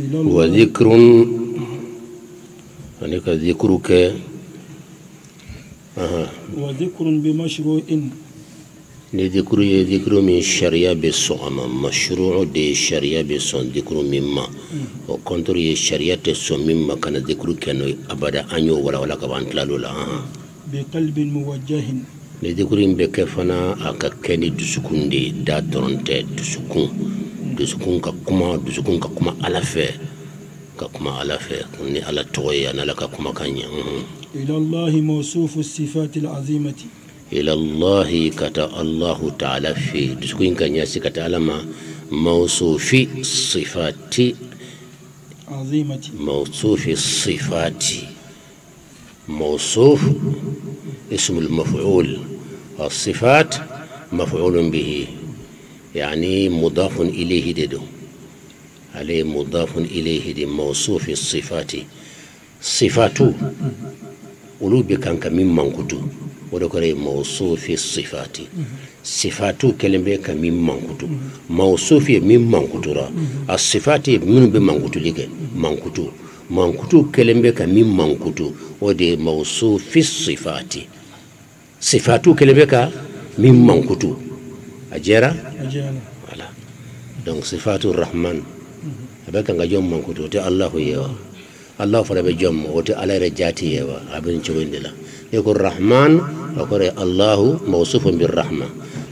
وذكر هناك ذكرك وذكر بمشروع ذكر من الشريعة بالصوم مشروع دي الشريعة بالصوم ذكر مما وكنتر الشريعة الصوم مما كان ذكر كانوا أبدا أنيو ولا كبان تلالولا بقلب موجه لذكر بكفنا أككني دسكون دي داترونتي دسكون ككما على فيه ككما على فيه كني على توي أنا لك كما كاني إلى الله موصوف الصفات العظيمة إلى الله كتا الله تعالى في دسكين كان ياسي كتا لما موصوف الصفات عظيمة موصوف الصفات موصوف اسم المفعول الصفات مفعول به يعني مضاف إليه ددو عليه مضاف إليه دي موصوف الصفات صفاتو ولو بكان كمين منكتو ودكري موصوف الصفات صفاتو كلمه كمين منكتو موصوف من منكتو الصفات من بمنكتو ليك منكتو كلمه كمين منكتو ودي موصوف الصفات صفاتو كلمه كمين منكتو أجرا voilà donc صفات الرحمن أبقى نجوم منكتو تي الله يوا الله فلا بجوم وتي على رجاتي يوا أبن شوين دلا يقول الرحمن وقول الله موصوف بالرحمة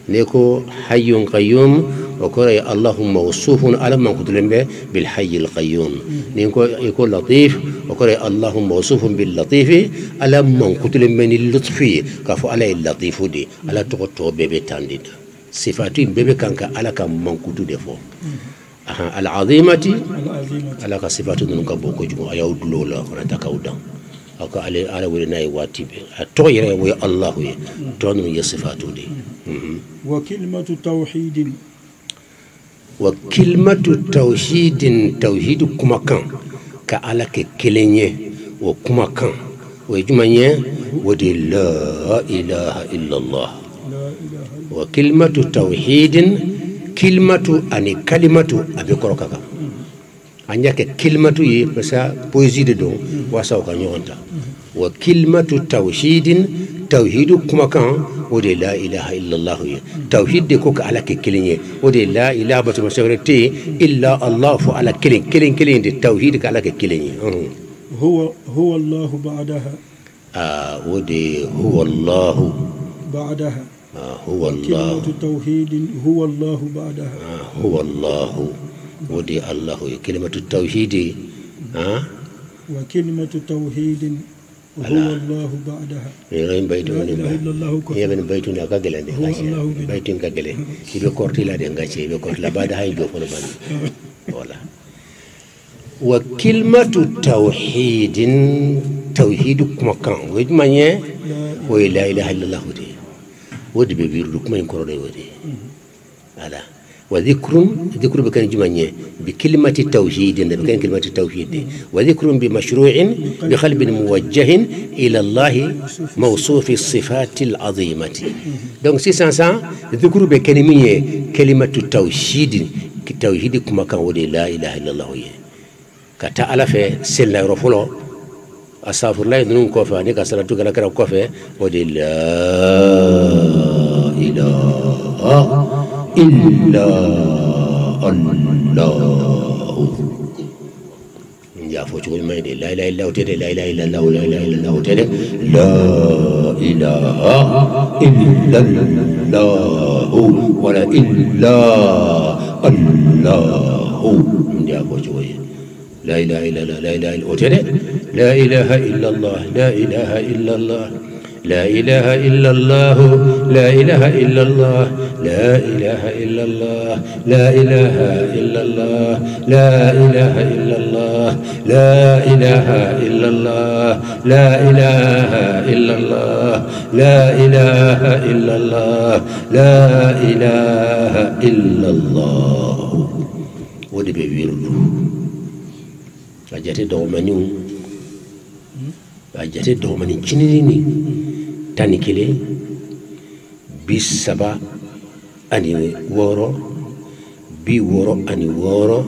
نيكو حي قيوم وقول الله موصوف على من قتلن بالحي القيوم نيكو يقول لطيف وقول الله موصوف باللطيف على من قتلن من اللطف كفو على اللطيف دي على تقطو بيبي تانديد صفاتين بيبي كانك على كم من قتل دفو العظيمة على كصفات نونك بوكو جمو أيود لولا كنا تكاودا أكو على ولناي واتيبي أتوير ويا الله ويا تونو يصفاتو دي وكلمة توحيد توحيد كما كان كعلى كلينيه وكما كان ويجمعني ودي لا إله إلا الله وكلمة توحيد كلمة أني كلمة أبي كروكا أنيك كلمة بس بوزيد دون واساو كنيونتا وكلمة توحيد كما كان ودي لا إله إلا الله توحيد كوك على كلينيه ودي لا إله بس مسورتي إلا الله فعلى كلين دي توحيد على كلينيه هو الله بعدها ودي هو الله بعدها هو الله كلمة توحيد هو الله بعدها هو الله ودي الله كلمة التوحيد وكلمة توحيد هو الله بعدها يغين بيتون يغين بيتون كاغلا دي بيتون كاغلا يبي كورتي لا دي غاشي يبي كورتي لا بعد هاي جو فلو بان ولا وكلمة توحيد كما كان ويجمعني ولا إله إلا الله دي ودي بيبيرو كما ينكرو دي ودي على وذكر بكان جمعني بكلمة التوحيد بكان كلمة التوحيد وذكر بمشروع بقلب موجه إلى الله موصوف الصفات العظيمة donc c'est ça ذكر بكلمة كلمة التوحيد كما كان ودي لا إله إلا الله كتا على في سلا رفلو أستغفر الله دون كوفة نيك أسرع توكلا كرا كوفة ودي لا إله إلا الله يا فوجو ما يدي لا إله إلا هو تدي لا إله إلا الله لا إله إلا الله تدي لا إله إلا الله ولا إلا الله يا فوجو لا إله إلا الله لا إله إلا هو تدي لا إله إلا الله لا إله إلا الله لا إله إلا الله لا إله إلا الله لا إله إلا الله لا إله إلا الله لا إله إلا الله لا إله إلا الله لا إله إلا الله لا إله إلا الله لا إله إلا الله ودي بيبيرلو أجاتي دوماني تشينيني tani kile bis saba ani woro bi woro ani woro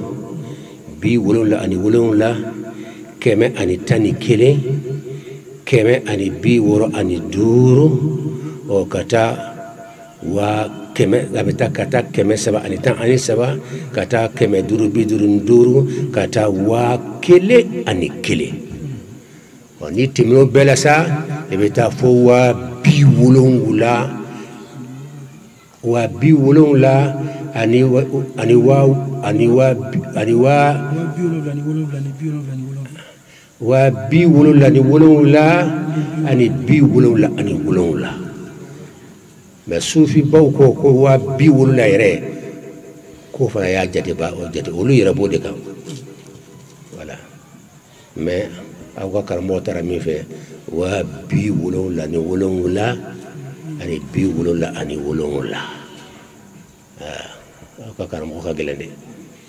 bi wolonwula ani wolonwula kɛmɛ ani tan ni kelen kɛmɛ ani bi wɔɔrɔ ani duuru o ka taa waa kɛmɛ a bɛ taa ka taa kɛmɛ saba ani tan ani saba ka taa kɛmɛ duuru bi duuru ni duuru ka taa waa kelen ani kelen ni tɛmɛn'o bɛɛ la sa i bɛ taa fo waa bi wolonwula ani waa bi wolonwula ni wolonwula ani bi wolonwula ani wolonwula mais sufi baw ko waa bi wolonwula yɛrɛ k'o fana y'a jate olu yɛrɛ b'o de kan voilà mais aw ka karamɔgɔ taara min fɛ waa bi wolonwula ni wolonwula ani bi wolonwula ani wolonwula aw ka karamɔgɔ ka gɛlɛn dɛ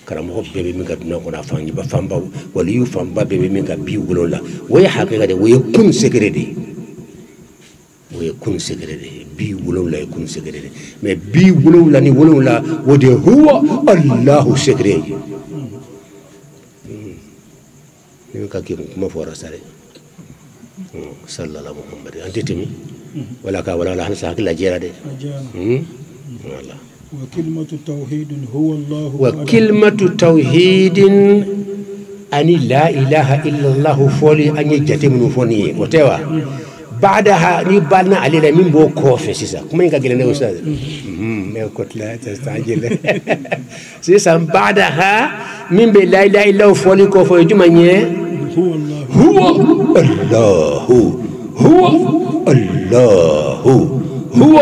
karamɔgɔ bɛɛ bɛ min ka dunan kɔnɔ a fanba waliyu fanba bɛɛ bɛ min ka bi wolonwula o ye hakika de o ye kun sekere de bi wolonwula ye kun sekere de mais bi wolonwula ni wolonwula o de huwa Allahu sekere ye ni ka kɛ kuma fɔra sa dɛ sallallahu Muhammad an tɛ tɛmɛ wala ka wala halisa hakili lajɛra dɛ wala وكلمة توحيد هو الله وكلمة توحيد أني لا إله إلا الله فولي أني جاتي من فوني وتوا بعدها نبالنا علينا من بو كوفي سيسا كما ينكا قلنا أستاذ ما قلت لا تستعجل سيسا بعدها من بي لا إله إلا الله فولي كوفي جمعني هو الله هو الله هو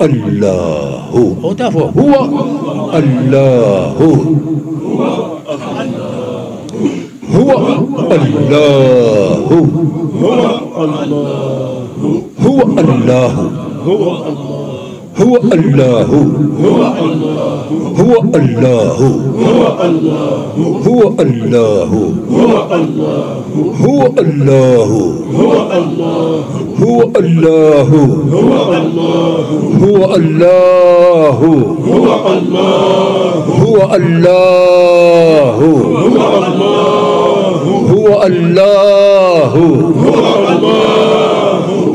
الله هو الله هو الله هو الله هو الله هو الله هو الله هو الله هو الله هو الله هو الله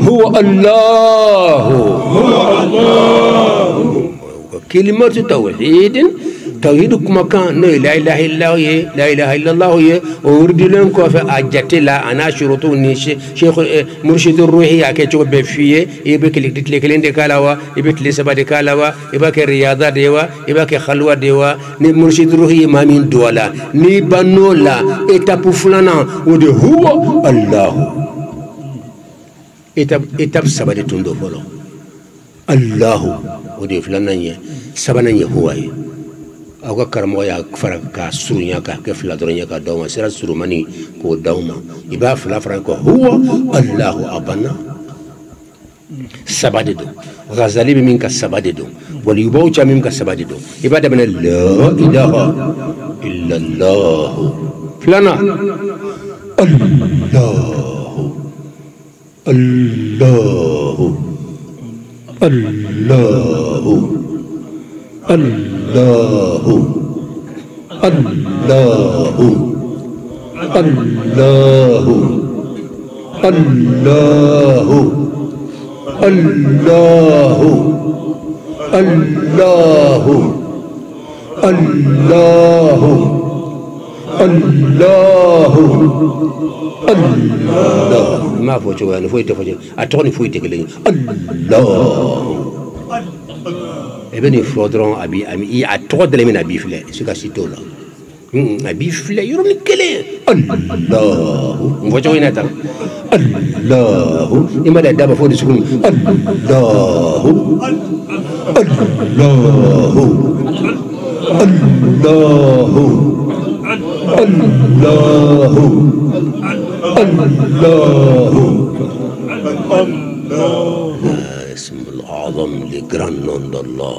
هو الله هو الله كلمة توحيد كما كان لا إله إلا هو لا إله إلا الله ورد لهم كوف أجت لا أنا شروطه شيخ مرشد الروحي أكيد بفيه يبقى لكلين دكالوا يبقى لسبا دكالوا يبقى رياضة دوا يبقى خلوة دوا مرشد الروحي ما من دولا نبنولا إتابو فلانا ودي هو الله إتاب سبا دي تندو فلو الله ودي فلانا سبنا هو أو كرمو يا فرق كسرنيا كفلا درنيا كدوما سير سرماني كدوما يبقى فلا فرق هو الله أبنا سباددو غزالي بمنك سباددو وليبوجا منك سباددو يبقى من لا إله إلا الله فلانا الله الله الله الله الله الله الله الله الله الله الله ما فوتوا أنا فويت أتوني فويت كلين الله ابن فودرون أبي أمي أتود لمن أبي فلا سكاسيتولا أبي فلا يرون كلين الله فوتوا هنا ترى الله إما لا دابا فودي سكون الله الله الله الله الله اسم الأعظم لجران نون الله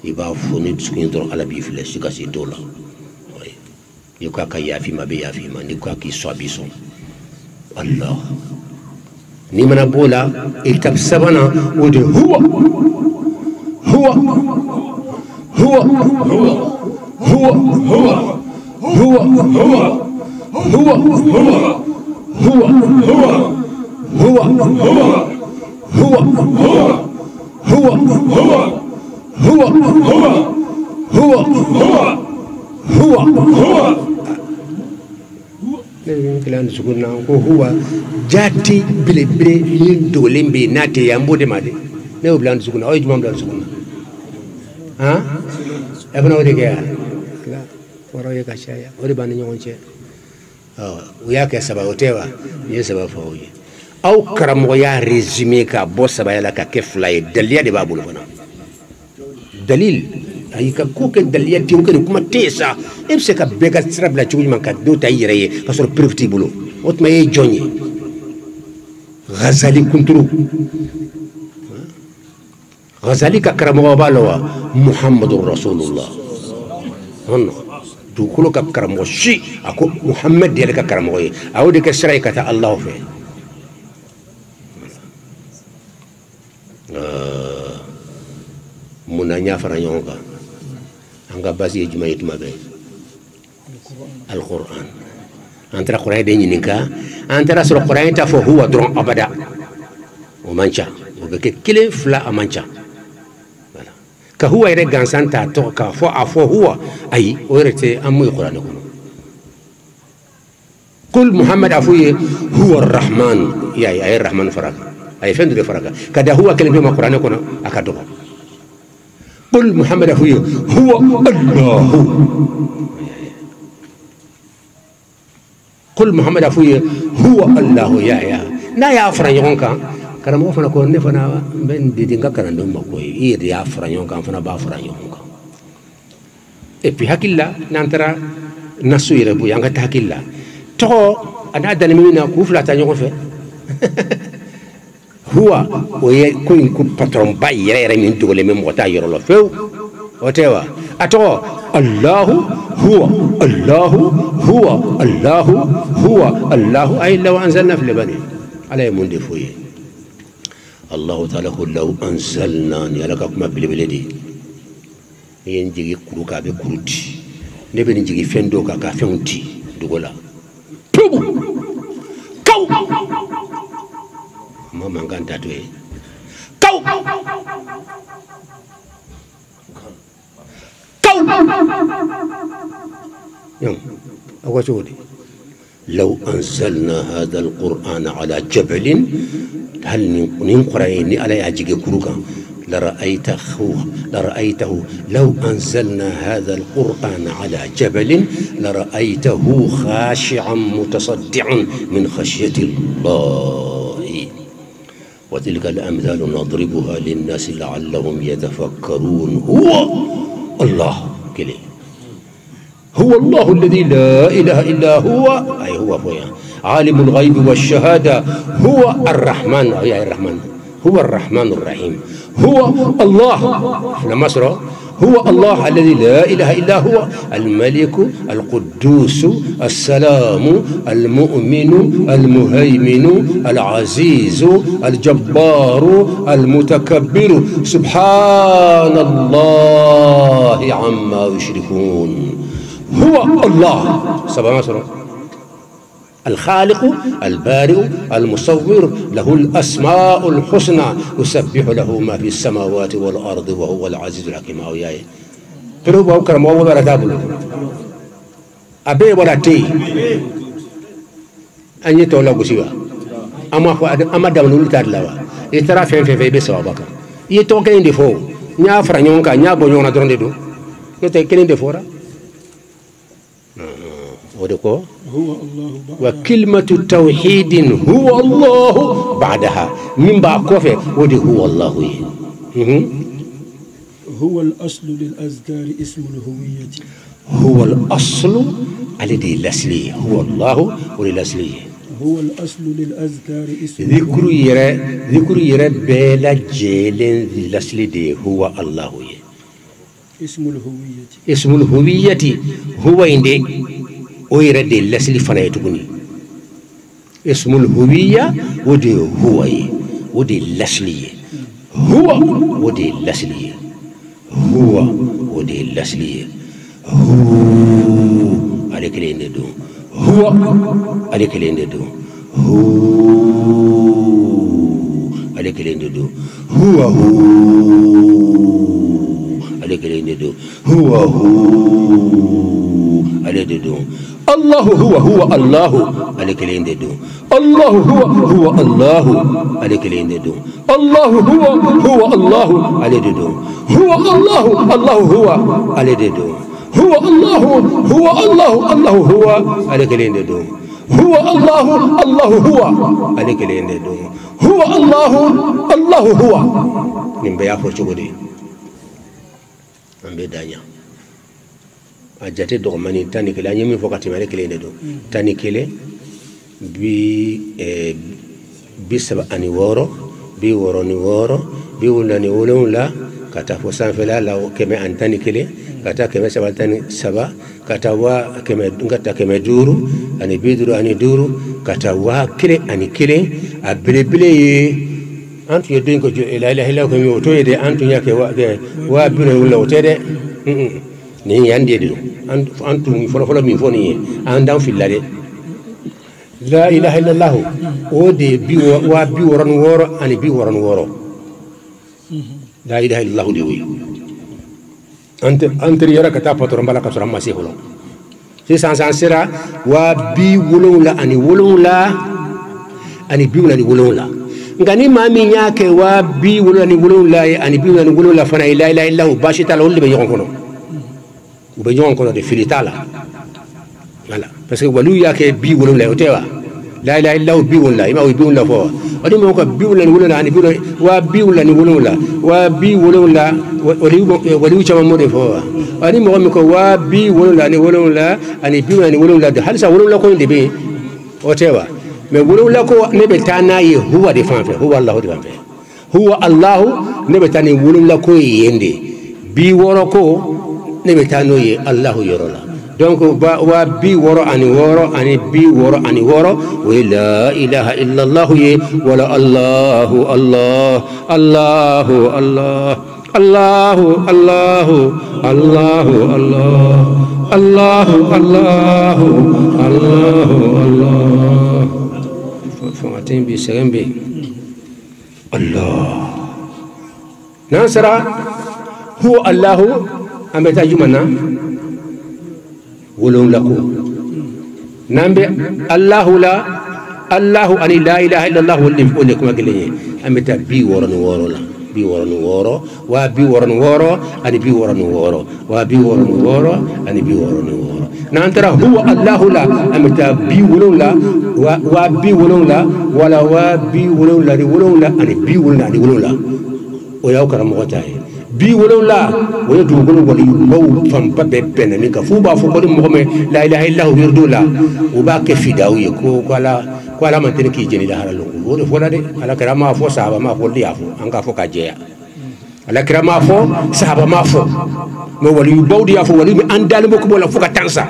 يبقى فوني تسكين دور على بيفلس كاسي دولا يكوا كيا في ما بيا في ما نكوا كي صابيسون الله نيمنا بولا الكتاب سبنا ودي هو هو هو هو هو هو هو هو هو هو هو هو هو هو كلام سكون هو جاتي بلي بلي يندولين بيناتي يامبودي مادي نيو بلان سكون أو يجمع بلان سكون ها أبنا ودي كيا لا ورايا كشايا ودي باني نيوان شيء وياك سبب وتوا يسبب فوي أو كرم ويا ريزمي كابوس سبب يلا كيفلاي دليل دي بابول بنا دليل أي كوك دليل تيمكن كم تيسا إمسك بيجا سرب لا تقول من كدو تايري كسر بريفتي بلو وتما يجوني غزالي كنترو غزالي ككرم وبالوا محمد رسول الله هن دوكلو ككرم وشي أكو محمد ديالك ككرم وي أو ديك السرعة كتا الله فيه منانيا فرانيونغا anga basi juma yituma be alquran antara quran de nyininka antara sur quran ta fo huwa dron abada o mancha o be kile fla amancha voilà ka huwa ire gansanta to ka fo afo huwa ay o rete amu quran ko kul muhammad afuye huwa arrahman ya ay arrahman faraka ay fendu de faraka kada huwa kelbe ma quran ko akado قل محمد أخوي هو الله قل محمد أخوي هو الله يا نا يا فرانيون كان كرام فنا كون نفنا بن دينغا كران دوم كوي يد يا فرانيون كان فنا با فرانيون كان اي حكيلا نانترا ناسو يربو يانغا تحكيلا تو انا دنمينا كوفلا تانيو في هو ويكون كبترون باي يرى من دول من موتا يرلو فيو وتوا أتوا الله هو الله هو الله هو الله أي لو أنزلنا في لبنان على من دفوي الله تعالى لو أنزلنا يلقاكم بالبلدي ينجي كروكا بكروتي نبي نجي فندوكا كافيونتي دولا توبو كو mama nganta to e kaw يوم أوجودي لو أنزلنا هذا القرآن على جبل هل نقرأين على أجيك كروكا لرأيته لو أنزلنا هذا القرآن على جبل لرأيته خاشعا متصدعا من خشية الله وتلك الأمثال نضربها للناس لعلهم يتفكرون هو الله كلي هو الله الذي لا إله إلا هو أي هو فويا عالم الغيب والشهادة هو الرحمن يا الرحمن هو الرحمن الرحيم هو الله لما سرى هو الله الذي لا إله إلا هو الملك القدوس السلام المؤمن المهيمن العزيز الجبار المتكبر سبحان الله عما يشركون هو الله سبحانه وتعالى الخالق البارئ المصور له الأسماء الحسنى يسبح له ما في السماوات والأرض وهو العزيز الحكيم أو ياي تلو باو كرم أو ولا تابلو أبي ولا تي أني تولا بسيوا أما دامنول تادلاوا يترى فين بسوا بكر يتوكل دفو نيا فرانيون كا نيا بونيون درون دو يتوكل دفورا ودكو وكلمة التوحيد هو الله بعدها من بعكوفه ودي هو الله هو الأصل للأذكار اسم الهوية هو الأصل الذي الأصلي هو الله وللأصلي هو الأصل للأذكار اسم ذكر يرى بلا جيلين الأصلي دي هو الله اسم الهوية اسم الهوية هو عندي ويرد لسلي فنايتوني اسم الهوية ودي هو ودي لسلي هو ودي لسلي هو ودي لسلي هو ale kelen de don huwa ale kelen de don hu ale kelen de don huwa hu ale kelen de don huwa hu ale de don الله هو الله عليك لين دو الله هو الله عليك لين دو الله هو الله عليك دو هو الله الله هو عليك دو هو الله هو الله الله هو عليك لين دو هو الله الله هو عليك لين دو هو الله الله هو نمبيا فرشودي ambe danya ajate dogmani tani kele anyemi fokati mare kele ndo tani kele bi saba ani woro bi woro ni woro bi wala ni wala kata fo sanfela la keme antani kele kata keme saba tani saba kata wa keme ngata keme duru ani biduru ani duru kata wa kele ani kele abelebele antu yedin ko la ilaha illa ko mi to yede antu yake wa bino wala otede ni yande do antu folo mi foni andan filade la ilaha illa allah o de bi wa bi woron woro ani bi woron woro la ilaha illa allah de wi ante yara kata patron bala ka sura masiholo si san sira wa bi wolonla ani wolonla ani bi wolonla ni wolonla ngani mami nyake wa bi wolonla ni wolonla ani bi wolonla ni wolonla fana la ilaha illa allah bashi tala wolbe yokon kono ube jongon kono de filitala voilà parce que walu yake bi wolonla otewa la ilaha illa allah bi wolonla ima bi wolonla fo odi mo ko bi wolonla ni wolonla ani bi wa bi wolonla ni wolonla wa bi wolonla wali chama mo de fo ani mo ko wa bi wolonla ni wolonla ani bi wolonla ni wolonla de halsa wolonla ko de be otewa mais wolonla ko ne be tana ye huwa de fanfe huwa allah de fanfe huwa allah ne be tani wolonla ko yende bi woro ko ne be tano ye allah yorola donc wa bi woro ani bi woro ani woro wa la ilaha illa allah ye wala allah allah allah allah الله الله الله الله الله الله الله الله فماتين بسرين بي الله ناصر هو الله أم تجمعنا ولون لكم نامبي الله لا الله أني لا إله إلا الله واللي لكم أقلني أم تبي ورن ورلا bi woron woro wa bi woron woro ani bi woron woro wa bi woron woro ani bi woron woro nantara huwa allah la amta bi wolon la wa bi wolon la wala wa bi wolon la ni wolon la ani bi wolon la ni wolon la o yaw karam ko tay bi wolon la o yedu gol wali baw fam pa be pen ni ka fu ba fu ko mo me la ilaha illa hu yirdu la o ba ke fidawi ko ala man tene ki jeni da haralo o de fola de ala karama fo sahaba ma fo liya fo an ka fo ka jeya ala karama fo sahaba ma fo no wali bawdi ya fo wali mi andal mo ko bola fo ka tansa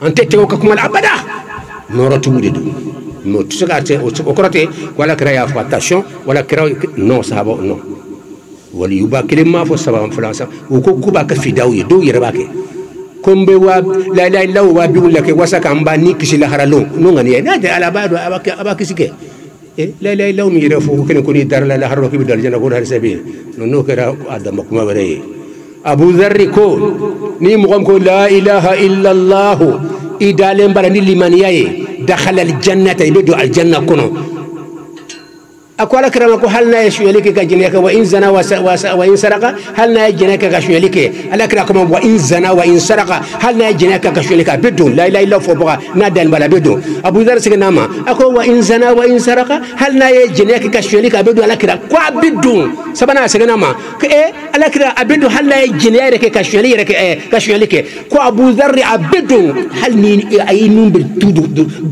an tete ko kuma abada no rotu de do no tsaka te o krote wala kra ya fo attention wala kra non sahaba non wali yuba kelema fo sahaba france o ko kuba ka fidawi do yere bake kombe wa la ilaha illa wa bi wala ke wasaka mbani kisila haralo no ngani na de ala bado abakisike la ilaha illa mi refu ken ko ni dar la harro ki bidal jana ko har sabi no kera adam kuma bare abu dharr ko ni mo ko la ilaha illa allah idale mbara ni limaniyaye dakhala al jannata ibedu al janna kono أقول كرامك هل نايش يليك كجنيك وإن زنا وإن سرق هل نايش جنيك كشيليك ألا كراكم وإن زنا وإن سرق هل نايش جنيك كشيليك بدون لا إله إلا فوق نادل بلا بدون أبو ذر سكناما أقول وإن زنا وإن سرق هل نايش جنيك كشيليك بدون ألا كرا قا بدون سبنا سكناما ألا كرا بدون هل نايش جنيك كشيليك قا أبو ذر بدون هل نين أي نون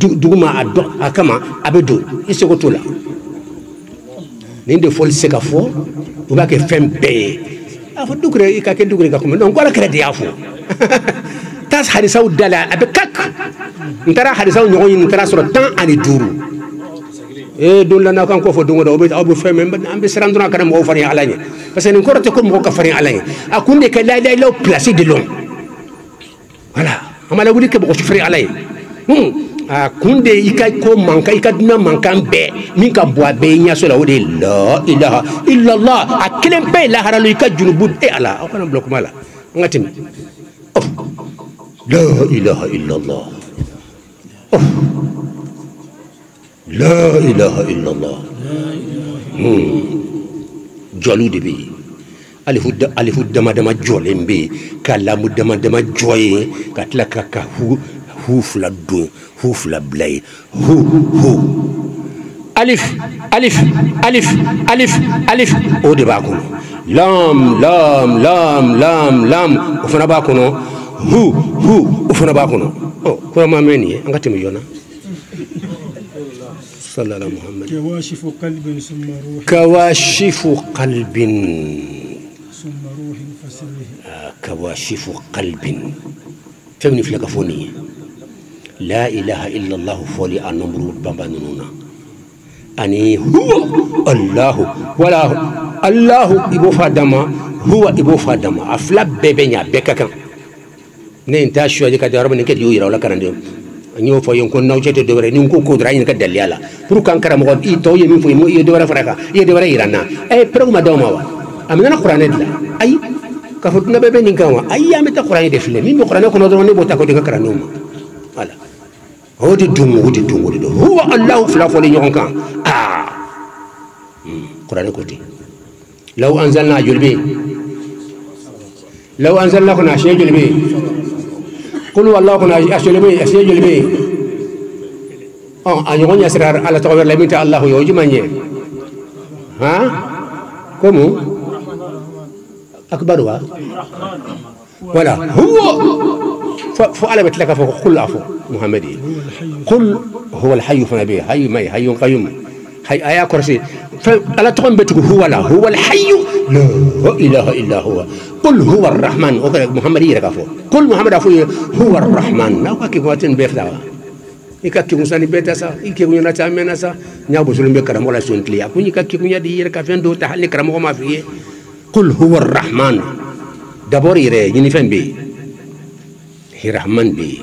بدوما أدو أكما أبدون يسقطولا ninde fol seka fo o ba ke fembe afo dugre ka ke dugre ka ko non ko la crédit afo tas hadisa udala abekak ntara hadisa nyogo yin ntara sura tan ani duru don la na kan ko fo dungo do be abu femme ambe seranduna kana mo fari alanye parce que ni ko ko mo ka fari alanye akunde ke la place de long voilà amala wuli ke bo sufri alay a kunde ika ko manka ika dina mankan be min ka bo be nya so la wode la ilaha illa allah akilem be la haralu ika junubu e ala o kana blok mala ngatim la ilaha illa allah la ilaha illa allah jolu de bi alifu dama jolembe kalamu dama joye katla kaka hu fla do hu fla blay hu alif o de ba kono lam o fana ba kono hu o fana ba kono ko ma meni ngati mi yona sallallahu muhammad kawashifu qalbin كواشف قلب فمن فلك فوني لا إله إلا الله فولي أنمر بامبانونا أني هو الله ولا الله إبو فادما هو إبو فادما أفلا بيبنيا بكاكا نينتا شو أجي كده ربنا كده يويرا ولا كرندو أنيو فايون كون نوجت دوبرة نينكو كودراين كده دليلا برو كان كرام قد إيتو يمين فوي مو يدوبرة فرقة يدوبرة إيرانا أي برو ما دوما وا أمنا القرآن لا أي كفتنا بيبي نكوا أي أمي تقرأني دفلة مين بقرأنا كنا دروني بوتاكو دينك كرانوما هلا هو دم هو الله فلا فولي يونكا قرآن كوتي لو أنزلنا جلبي كنا أشياء جلبي قل والله كنا أشياء جلبي أن يغني أسرار على تغير لمن الله يوجي مني ها كمو أكبرها ولا هو فعل بتلك فقل عفو محمدي قل هو الحي فنبي حي ماي حي قيوم حي آية كرسي فلا تقوم بتقول هو لا هو الحي لا إله إلا هو قل هو الرحمن محمد يركفو قل محمد عفو هو الرحمن لا كيف واتن بيفدا ikaki musani beta sa ikekunya na chamena sa nyabo sulumbe karamo la sontli akunya kakikunya di yerkafendo ta hali karamo ma fiye قل هو الرحمن دبور يري ينفن بي هي رحمن بي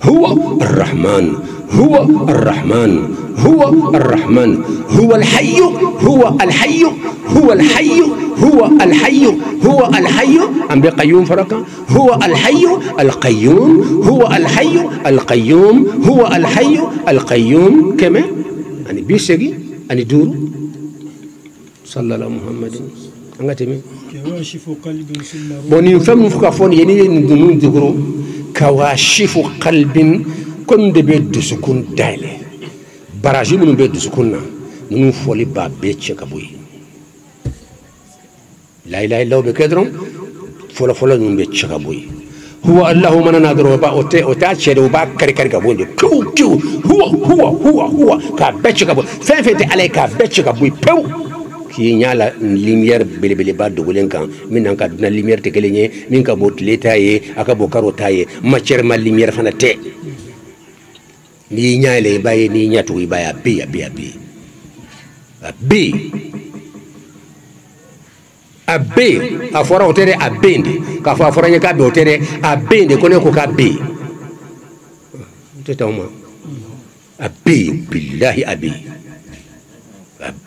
هو الرحمن هو الرحمن هو الرحمن هو الحي هو الحي هو الحي هو الحي هو الحي أم بقيوم فرقة هو الحي القيوم هو الحي القيوم هو الحي القيوم كما يعني بيسجي أن يدور صلى الله على محمد angatemi kawashifu qalbin summa boni fam fuka fon yeni ndunu dugro kawashifu qalbin kon de be dusukun dale baraji mun be dusukunna nunu foli ba be chekaboy la ilaha illa be kedron fola nun be chekaboy huwa allahu man nadro ba ota chedo ba kari gabonde ku huwa ka be chekaboy fefete alayka be chekaboy pew ki nyala lumière belebele ba dogolen kan min nan ka duna lumière te kelenye min ka bot letaye aka bo karotaye matière ma lumière fana te ni nyale baye ni nyatu ibaya bi afora hotere abende ka fa afora nyaka be hotere abende kone ko ka be tetawma billahi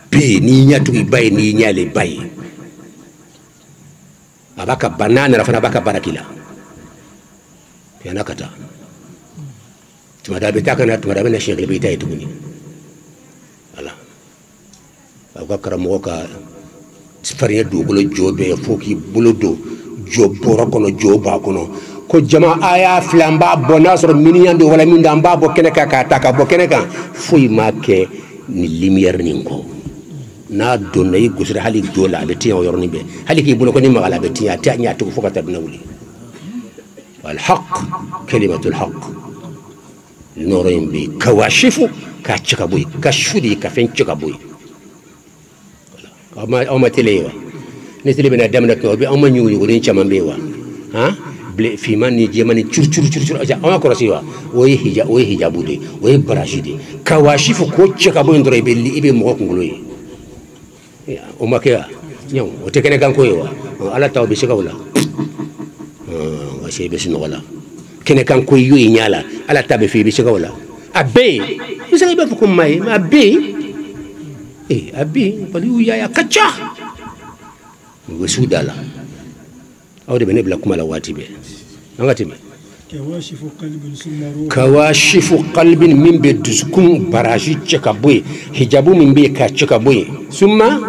be ni nyatu ibaye ni nyale baye abaka banana rafana baka barakila yana kata tumadabe takana tumadabe na shekle bita ituguni ala abaka karamoka sifariya do bolo jobe foki bolo do joboro kono joba kono ko jama aya flamba bonasro miniyando wala minda mbabo keneka ka bo keneka fuy make ni lumière ningo na donna yi gusra hali dola be tiya yorni be hali ki bulo ko ni magala be tiya ta nya to fuka tabna wuli wal haqq kalimatul haqq noro yimbi kawashifu ka cika boy ka shudi ka fen cika boy ama telewa ni tele bena damna ko be ama nyuri ko den chama bewa ha ble fi man ni jemani chur aja ama ko rasiwa oy hijabude oy barashide kawashifu ko cika boy ndore be li ibe mo ko ngoloyi umakia nyaw otekene kanko yewa ala taw be shikawla wa shey be sino wala kene kan ko yu nyala ala tabe fi bi chegawla abe misali ba ko may abe abe pali yu ya kacha wesudala awde bene bla kuma la watibe ngati me kawashifu qalbin min be duskum baraji cheka boy hijabu min be ka cheka boy summa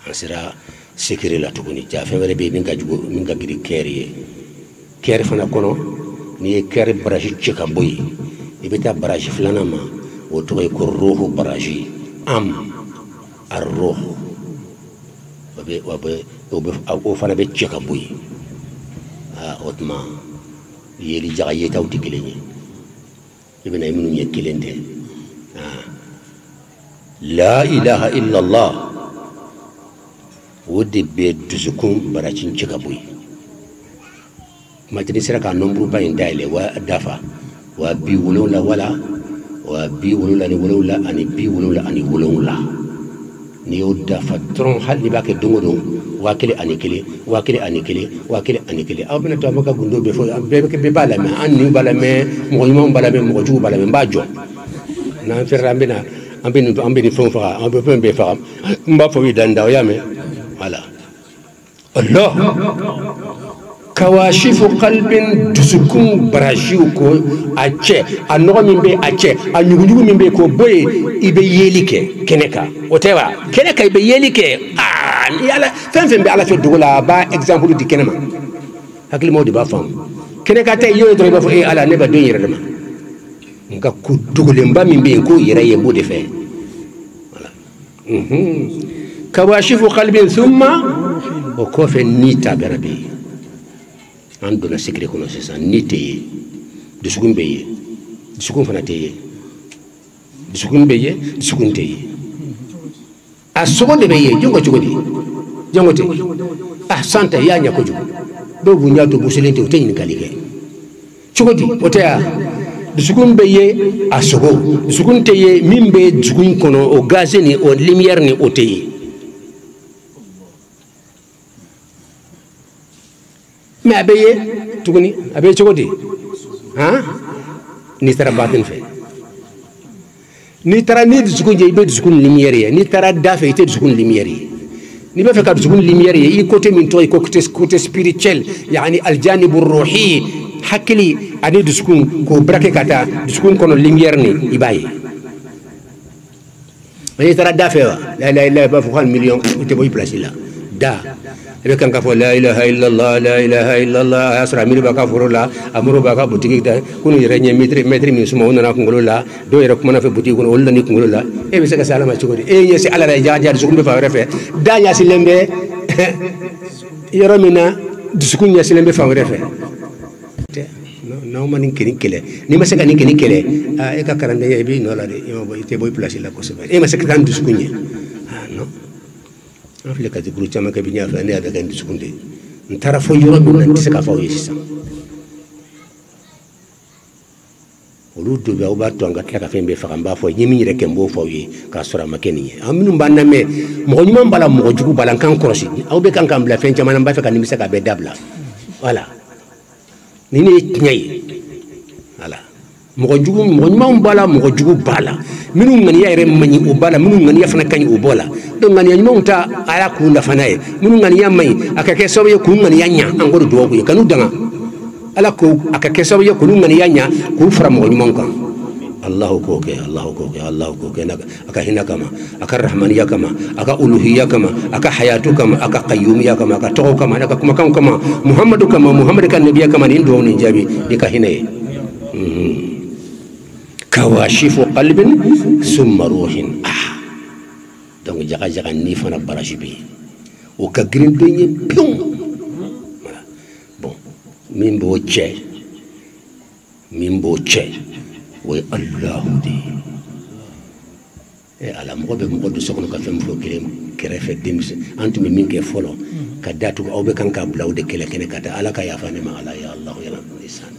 asira sekere la tuguni jafe wala be min ga jugo min ga gidi keriye kere fana kono ni kere baraji cheka boy ibeta baraji flana ma o to ko ruhu baraji am ar-ruh o fana be cheka boy otma yeli jaye tawti kilenye ibn aymun yekilende la ilaha illa allah wodi be dusukum baracin cikabuy matini siraka nombru bayin daile wa dafa wa bi wulula wala wa bi wulula ni wulula ani bi wulula ani wulula ni o dafa tron halli bake dongodo wakili anikili wakili anikili wakili anikili abna to maka gundo be fo be bala me anni bala me mo yimo bala me mo ju bala me bajo na ferrambe na ambini fon fa ambe be fa mba fo wi danda yame wala allah kawashifu qalbin dusukum barashuko ache anogo mimbe ache anyugunyugu mimbe ko boye ibe yelike keneka otewa keneka ibe yelike yala fenfen be ala fe dugula ba exemple di kenema hakli modi ba fam keneka tay yo do ba fo ala ne ba do yire dama nga ku dugule mba mimbe ko yira yembo de fe wala kawashifu qalbin thumma o ko fe nita berabi ando na secret kono c'est ça nité de sukun beye de sukun fana teye de sukun beye de sukun teye a sogo de beye jongo chogodi jongo te santa ya nya ko jugo do bu nyato bu selente o teyni kalike chogodi otea de sukun beye a sogo de sukun teye mimbe de sukun kono o gazeni o lumière ni o teye mais abeye tuguni abeye chogodi ni tara batin fe ni tara ni dusukun je ibe dusukun lumière ni tara dafe ite dusukun lumière ni ba fe ka dusukun lumière i côté min to côté spirituel yani al janib ar ruhi hakili ani dusukun ko brake kata dusukun kono lumière ni ibaye ni tara dafe wa la ilaha illa ba fa million ite boy place là da kan ka fo la ilaha illallah la ilaha illallah asra mi ba ka foro la amuru ba ka butiki da kunu yere nye metri mi suma wona ko ngolo la do yere ko mana fe butiki ko wala ni ko ngolo la e be saka salama ci ko e yesi ala la jaaja du ko fa refe da nya si lembe yoro mina du ko nya si lembe fa refe no manin kini kele ni ma saka ni kini kele e ka karande e bi no la de e mo te boy place la ko se e ma saka tan du ko nya no afile kati guru chama ka binya fa ne ada kan disukunde ntara fo yoro bi nan tisaka fa yesa olu do ba ba to anga tlaka fembe fa kamba fo nyimi nyire kembo fo yi ka sura makeni aminu banna me mo nyuma mbala mo jugu bala kan krosi aw be kan kam bla fen chama nan ba fa kan mi saka be dabla voilà ni ne nyai voilà mo jugu mo nyuma mbala mo jugu bala minu ngani ya rem mani o bala minu ngani ya fana kany o bola do ngani ya nyonta ala ku nda fanae minu ngani ya mai akake sobe ku ngani ya nya angoro do ko kanu danga ala ko akake sobe ku ngani ya nya ku fara mo nyumon kan allah ko ke aka hina kama aka rahmaniya kama aka uluhiyya kama aka hayatu kama aka qayyumiyya kama aka to kama aka kuma kama muhammad kan nabiya kama ni do ni jabi dika hinaye kawashifu qalbin summa ruhin donc jaga ni fana barajibi o ka grinde ni pion bon mimbo che we allah di e ala mo be mo do sokono ka fem fo kere fe demis antu mi min ke folo ka datu o be kan ka blawde kele kene kata ala ka yafane ma ala ya allah ya lisan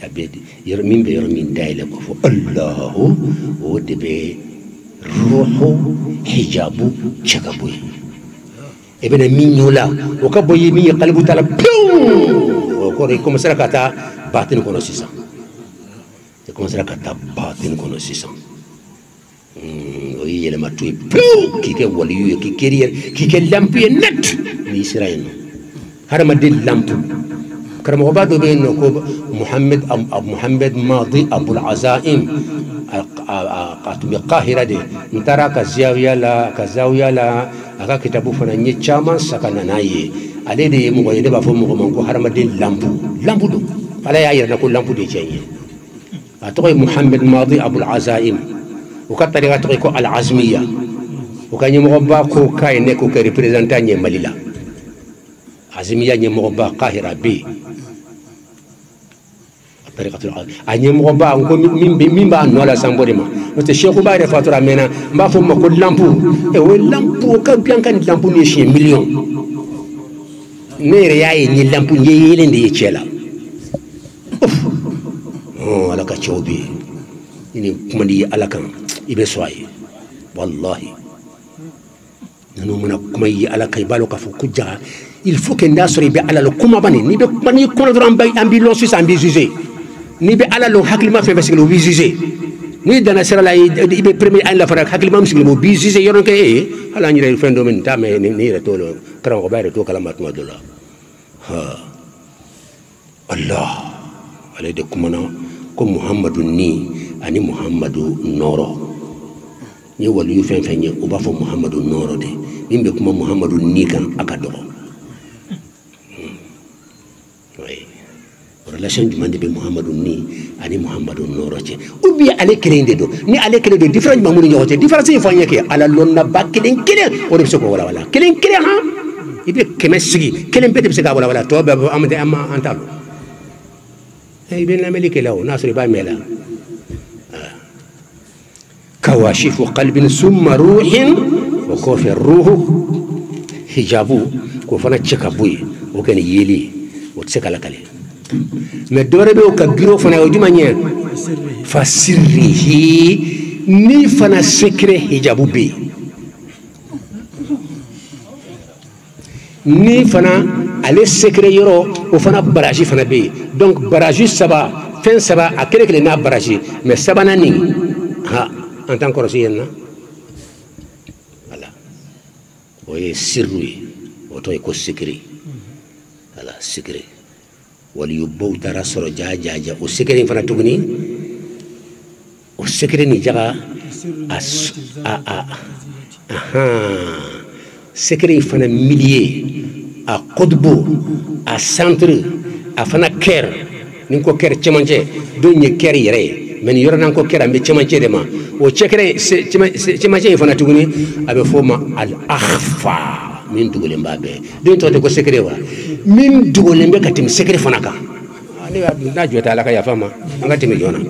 abedi yer min be yer min dayle ko fo allah o debe ruhu hijabu chagabuy ابن مين يولا وكبو يمي قلبو تالا وكوري كومسا كاتا باطن كونو سيسا كومسا كاتا باطن كونو سيسا وي لما توي كي وليو كي كيرير كي لامبي نت ني سراين هرما دي لامبو كرم وبادو بين محمد محمد ماضي ابو العزائم قاتم القاهرة دي نترى كزاوية لا أكا كتابو فنا نيتشاما سكنا ناي عليه دي مغير دي بافو مغمانكو حرم دي لامبو دو فلا يعير نقول لامبو دي جاي أتوقع محمد ماضي أبو العزائم وكتر أتوقع العزمية وكان يمغبا كو كاي نيكو كريبريزنتان يماليلا عزمية يمغبا قاهرة بي طريقة العالم أني مغبا أنكو مين با نولا سامبوري ما نتشيخو باي رفاتورا مينا ما فو ما كل لامبو إيه لامبو كم بيان كان لامبو نيشي مليون نير ياي ني لامبو ييلين دي يتشيلا أوف على كتشوبي إني كمدي على كم يبي سواي والله نانو منا كمي على كيبالو كفو كجا il faut que nasri be ala lo kuma bani ni be mani kono dran bay ambulance suisse ambi jugé ni be ala lo haklima fe besiglo bi jugé ni dana sera la ibe premier an la fara haklima musiglo bi jugé yoron ke ala ni re fendo men ta me ni re to lo kran ko bayre to kala matma dola ha allah ale de kumana ko muhammadu ni ani muhammadu noro ni walu yu fen fen o ba fo muhammadu noro de nimbe kuma muhammadu ni kan akado relation du monde be muhammadu ni ani muhammadu noroche ou bien ale kelende do ni ale kelende different mamudu nyote difference yi fanye ke ala lonna ba kelen o de soko wala wala kelen ha ibe kemesigi kelen bete be wala wala to be amade amma antalo ay ben la melike law nasri ba mela kawashifu qalbin summa ruhin wa kofi ruhu hijabu ko fana cheka buyi o ken yeli o tseka la kale mais dore be o ka giro fana o dimanye fasirrihi ni fana secret hijabu be ni fana ale secret yoro o fana baraji fana be donc baraji saba fin saba akele na baraji mais saba nani ha en tant que rosiyena voilà oye sirru o to ko secret voilà secret wali yubou dara soro jaja o sekere fana tuguni o sekere ni jaga sekere fana millier a qodbo a centre a fana ker nin ko ker chemanche do nye ker yere men yoro nan ko ker ambe chemanche de ma o sekere chemanche fana tuguni abe foma al akhfa min dugule mbabe do to ko sekere wa min dugole mbe katim secret fanaka ani na jota la ka ya fama ngati me yona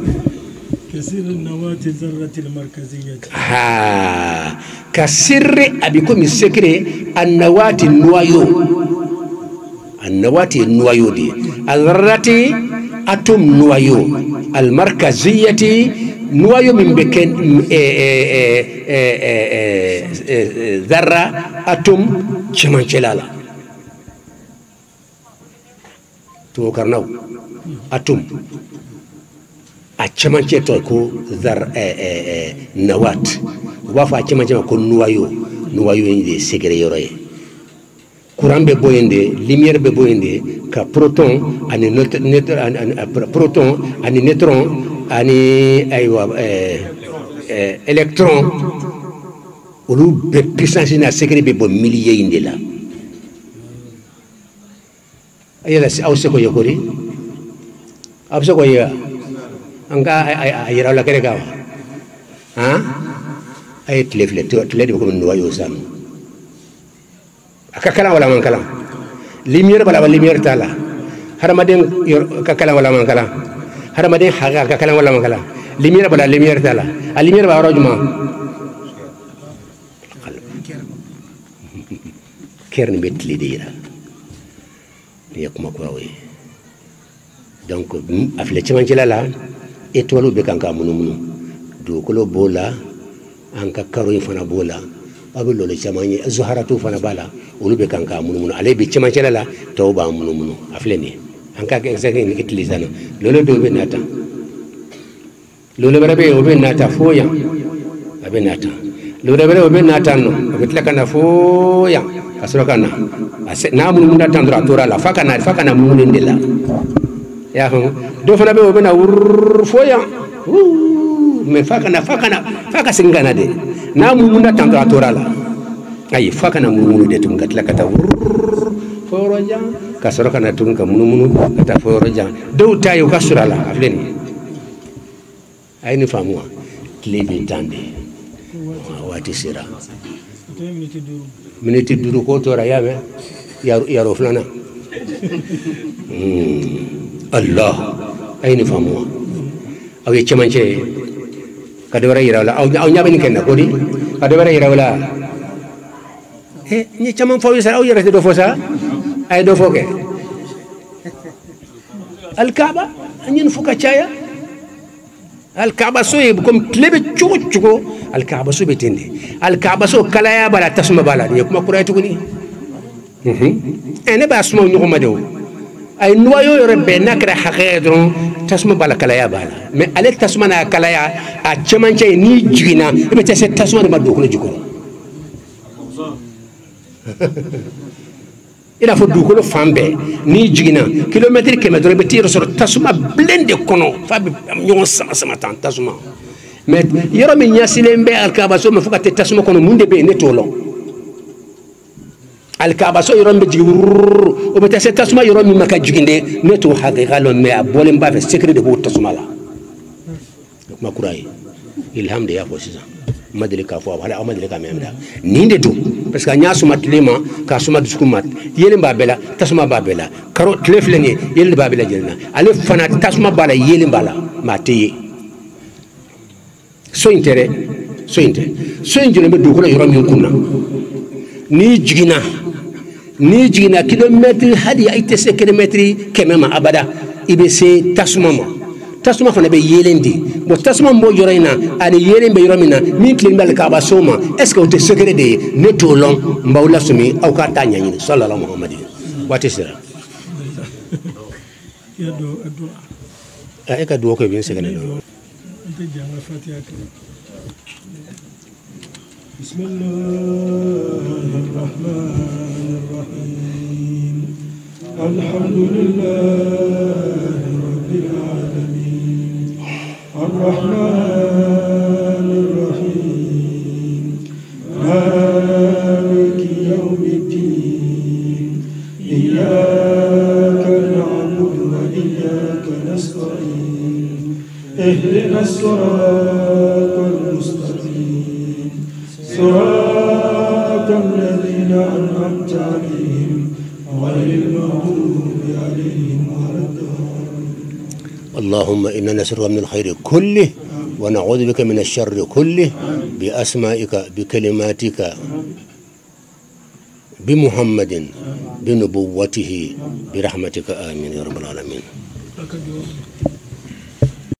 كسر النواة ذرة المركزية ha كسر abiko mi secret النواة النوايو دي الذرة atom نوايو المركزية نوايو من بكن ذرة atom چمانچلالا تو كرناو atom achamanche to ko zar nawat wafa achamanche ko nuwayo inde segere yoroye courant be boyende lumière be boyende ka proton ani proton ani neutron ani aywa électron olu be puissance na segere be bo milliers inde la ayala si awse ko yokori abse ko ya anga ayira la kere gawa ha ay tlefle tledi ko no wayo sam akakala wala man kala lumière bala lumière tala haramaden kakala wala man kala haramaden haga kakala wala man kala lumière bala lumière tala a lumière ba rojuma kerne betli dira yakuma ko way donc afle chamanchela la étoile be kanka munu do ko lo bola anka karo fana bola abulo le chamanye zuharatu fana bala ulube kanka munumunu ale be chamancela la tawba munumunu afleni anka ke exactly ni kitlizana lolo do be nata lolo barabe obe nata foya abe nata lolo barabe obe nata no betla kana foya kasura kana na munumunu tandra tora la fakana munundela ya do fana be obe na foya me fakana singana de na mununda tandra tora la ay fakana mununu de tum gatla kata foroja kasura kana tum ka mununu kata foroja do tayo kasura la afleni ay ni famwa klebe tande wati sira minute duru ko tora yabe yaro flana Allah ay ni famwa awe chamanche kadewara irawla aw nyabani kenna kodi kadewara irawla ni chaman fo yisa aw yarate do fosa ay do foke al kaaba anyin fuka chaya al kaaba so e comme klebe chugo al kaaba so betende al kaaba so kala ya bala tasuma bala ni kuma kuraytu ni ene ba asuma nyuma dew ay noyo yore be nakra haqedron tasuma bala kala ya bala mais ale tasuma na kala ya a chamanche ni jigina be tese tasuma ma do ko jiko ila fo du ko fambe ni jigina kilometre kemetro be tiro sur tasuma blende kono fabi nyon sama tan tasuma mais yoro mi nyasilembe alkaba so me fukate tasuma kono munde be netolo alkaba so yoro be jiguru o be tese tasuma yoro mi maka jiginde neto haqiqa lo me abole mba fe secret de ko tasuma la makurai ilham de ya fo sisa madele ka fo wala amadele ka memda ninde do parce que nya suma tlema ka suma duskumat yele mbabela tasuma babela karo tlefleni yele babela jelna ale fana tasuma bala yele bala mate so intere so injele be do ko yoro mi kunna ni jigina kilometre hadi ay tese kilometre kemema abada ibe se tasuma fana be yelendi bo tasuma mbo yorayna ani yelembe yoromina min klin bal kaaba soma est ce que on te secret de ne tolon mbawla sumi aw ka tanya ni sallallahu muhammad wa tisra ya do addu'a ay ka do ko bin segene do ante janga fatiha bismillahir rahmanir rahim alhamdulillahi rabbil alamin الرحمن الرحيم مالك يوم الدين إياك نعبد وإياك نستعين اهدنا الصراط المستقيم صراط الذين أنعمت عليهم غير المغضوب عليهم ولا الضالين. اللهم إنا نسألك من الخير كله ونعوذ بك من الشر كله بأسمائك بكلماتك بمحمد بنبوته برحمتك آمين يا رب العالمين.